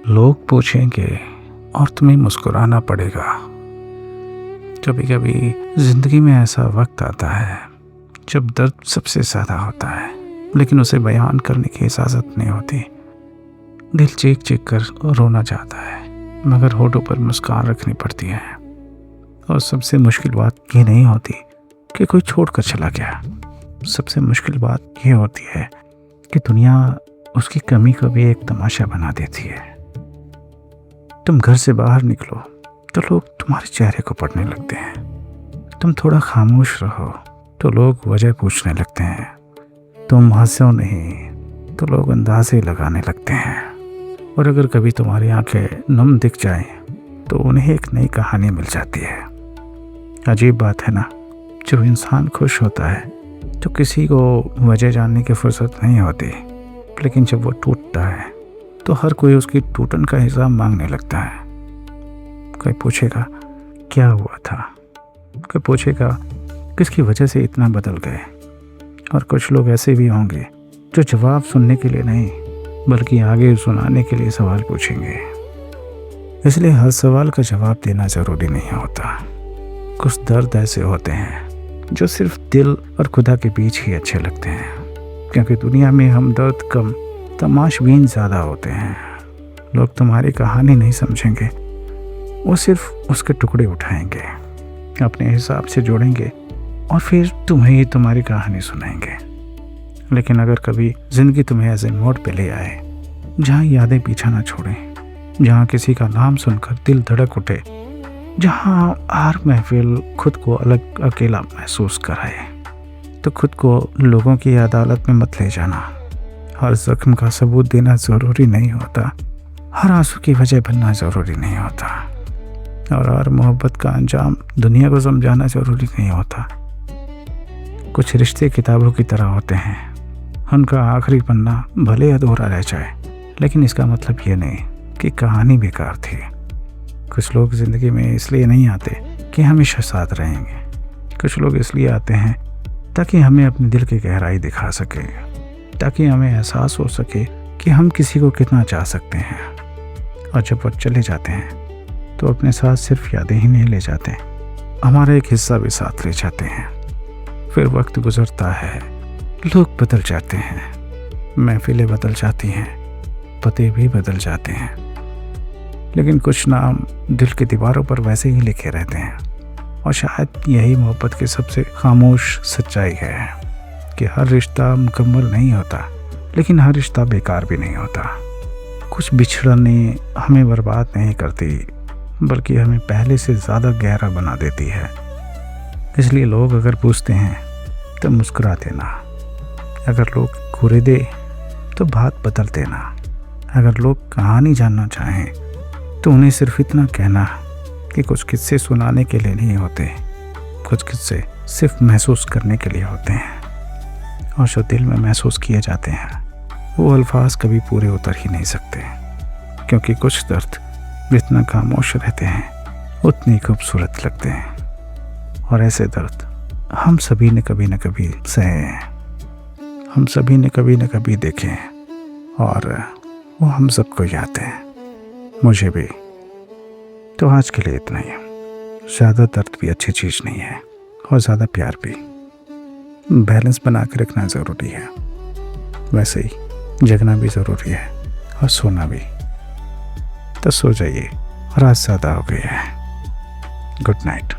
लोग पूछेंगे और तुम्हें मुस्कुराना पड़ेगा। कभी कभी जिंदगी में ऐसा वक्त आता है जब दर्द सबसे ज़्यादा होता है, लेकिन उसे बयान करने की इजाज़त नहीं होती। दिल चीख चीख कर रोना चाहता है, मगर होठों पर मुस्कान रखनी पड़ती है। और सबसे मुश्किल बात ये नहीं होती कि कोई छोड़कर चला गया। सबसे मुश्किल बात ये होती है कि दुनिया उसकी कमी को भी एक तमाशा बना देती है। तुम घर से बाहर निकलो तो लोग तुम्हारे चेहरे को पढ़ने लगते हैं। तुम थोड़ा खामोश रहो तो लोग वजह पूछने लगते हैं। तुम हंसो नहीं तो लोग अंदाजे लगाने लगते हैं। और अगर कभी तुम्हारी आंखें नम दिख जाएं तो उन्हें एक नई कहानी मिल जाती है। अजीब बात है ना, जो इंसान खुश होता है तो किसी को वजह जानने की फुर्सत नहीं होती, लेकिन जब वो टूटता है तो हर कोई उसकी टूटन का हिसाब मांगने लगता है। कोई पूछेगा क्या हुआ था, कोई पूछेगा किसकी वजह से इतना बदल गए। और कुछ लोग ऐसे भी होंगे जो जवाब सुनने के लिए नहीं बल्कि आगे सुनाने के लिए सवाल पूछेंगे। इसलिए हर सवाल का जवाब देना ज़रूरी नहीं होता। कुछ दर्द ऐसे होते हैं जो सिर्फ दिल और खुदा के बीच ही अच्छे लगते हैं, क्योंकि दुनिया में हम दर्द कम तमाशबीन ज़्यादा होते हैं। लोग तुम्हारी कहानी नहीं समझेंगे, वो सिर्फ उसके टुकड़े उठाएंगे, अपने हिसाब से जोड़ेंगे और फिर तुम्हें तुम्हारी कहानी सुनाएंगे। लेकिन अगर कभी ज़िंदगी तुम्हें ऐसे मोड़ पे ले आए जहाँ यादें पीछा ना छोड़ें, जहाँ किसी का नाम सुनकर दिल धड़क उठे, जहाँ हर महफिल खुद को अलग अकेला महसूस कराए, तो खुद को लोगों की अदालत में मत ले जाना। हर जख्म का सबूत देना ज़रूरी नहीं होता, हर आंसू की वजह बनना ज़रूरी नहीं होता, और हर मोहब्बत का अंजाम दुनिया को समझाना ज़रूरी नहीं होता। कुछ रिश्ते किताबों की तरह होते हैं, उनका आखिरी पन्ना भले अधूरा रह जाए, लेकिन इसका मतलब ये नहीं कि कहानी बेकार थी। कुछ लोग ज़िंदगी में इसलिए नहीं आते कि हमेशा साथ रहेंगे, कुछ लोग इसलिए आते हैं ताकि हमें अपने दिल की गहराई दिखा सके, ताकि हमें एहसास हो सके कि हम किसी को कितना चाह सकते हैं। और जब वो चले जाते हैं तो अपने साथ सिर्फ यादें ही नहीं ले जाते, हमारा एक हिस्सा भी साथ ले जाते हैं। फिर वक्त गुजरता है, लोग बदल जाते हैं, महफिलें बदल जाती हैं, पते भी बदल जाते हैं, लेकिन कुछ नाम दिल की दीवारों पर वैसे ही लिखे रहते हैं। और शायद यही मोहब्बत की सबसे खामोश सच्चाई है कि हर रिश्ता मुकम्मल नहीं होता, लेकिन हर रिश्ता बेकार भी नहीं होता। कुछ बिछड़ने हमें बर्बाद नहीं करती, बल्कि हमें पहले से ज़्यादा गहरा बना देती है। इसलिए लोग अगर पूछते हैं तो मुस्कुरा देना, अगर लोग घूरे दे तो बात बदल देना, अगर लोग कहानी जानना चाहें तो उन्हें सिर्फ इतना कहना कि कुछ किस्से सुनाने के लिए नहीं होते, कुछ किस्से सिर्फ महसूस करने के लिए होते हैं। और जो दिल में महसूस किए जाते हैं वो अल्फाज कभी पूरे उतर ही नहीं सकते, क्योंकि कुछ दर्द जितना खामोश रहते हैं उतनी खूबसूरत लगते हैं। और ऐसे दर्द हम सभी ने कभी न कभी सहे हैं, हम सभी ने कभी न कभी देखे हैं, और वो हम सबको याद है, मुझे भी। तो आज के लिए इतना ही। ज़्यादा दर्द भी अच्छी चीज़ नहीं है और ज़्यादा प्यार भी। बैलेंस बना के रखना ज़रूरी है। वैसे ही जगना भी ज़रूरी है और सोना भी। तो सो जाइए, रात ज़्यादा हो गई है। Good night.